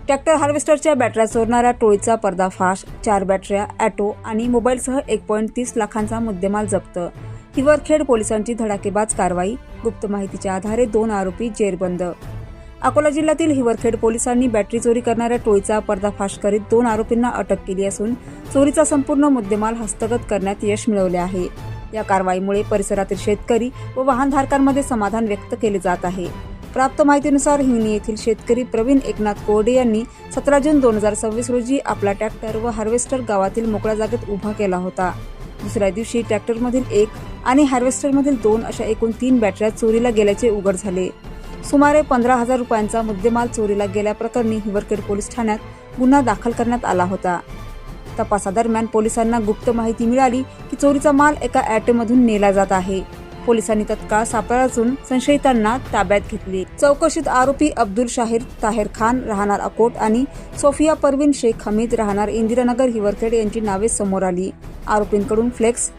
Tractor हार्वेस्टरच्या बॅटऱ्या चोरणाऱ्या टोळीचा पर्दाफाश, 4 बॅटऱ्या, ॲटो आणि मोबाईलसह 1.30 लाखांचा मुद्देमाल जप्त. हिवरखेड पोलिसांची धडाकेबाज कारवाई, गुप्त माहितीच्या आधारे 2 आरोपी जेरबंद. अकोला जिल्ह्यातील हिवरखेड पोलिसांनी बॅटरी चोरी करणाऱ्या टोळीचा पर्दाफाश करीत 2 आरोपींना अटक केली असून चोरीचा संपूर्ण मुद्देमाल हस्तगत करण्यात यश मिळवले आहे. या कारवाईमुळे परिसरातील शेतकरी व वाहनधारकांमध्ये समाधान व्यक्त केले जात आहे. प्राप्त माहितीनुसार हिंगणी येथील शेतकरी प्रवीण एकनाथ कोरडे यांनी 17 जून 2026 रोजी आपला ट्रॅक्टर व हार्वेस्टर गावातील मोकळ्या जागेत उभा केला होता. दुसऱ्या दिवशी ट्रॅक्टरमधील 1 आणि हार्वेस्टरमधील 2 अशा एकूण 3 बॅटऱ्या चोरीला गेल्याचे उघड झाले. सुमारे 15,000 रुपयांचा मुद्देमाल चोरीला गेल्याप्रकरणी हिवरखेड पोलीस ठाण्यात गुन्हा दाखल करण्यात आला होता. तपासादरम्यान पोलिसांना गुप्त माहिती मिळाली की चोरीचा माल एका ॲटोमधून नेला जात आहे. पोलिसांनी तत्काळ सापळा रचून संशयितांना ताब्यात घेतले. चौकशीत आरोपी अब्दुल शाहीर ताहेर खान राहणार अकोट आणि सोफिया परवीन शेख हमीद राहणार इंदिरानगर हिवरखेड यांची नावे समोर आली. आरोपींकडून फ्लेक्स,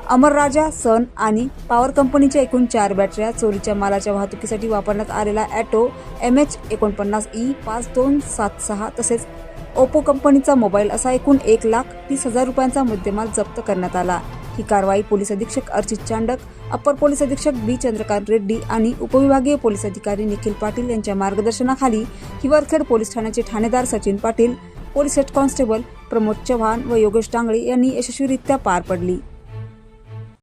अमरराजा, सन आणि पॉवर कंपनीच्या एकूण 4 बॅटऱ्या, चोरीच्या मालाच्या वाहतुकीसाठी वापरण्यात आलेला ॲटो MH49E5276 तसेच ओप्पो कंपनीचा मोबाईल असा एकूण 1,30,000 रुपयांचा मुद्देमाल जप्त करण्यात आला. ही कारवाई पोलीस अधीक्षक अर्चित चांडक, अप्पर पोलीस अधीक्षक बी चंद्रकांत रेड्डी आणि उपविभागीय पोलीस अधिकारी निखिल पाटील यांच्या मार्गदर्शनाखाली हिवरखेड पोलीस ठाण्याचे ठाणेदार Sachin Patil, police head constable Pramod Chavan व योगेश डांगळे यांनी यशस्वीरित्या पार पडली.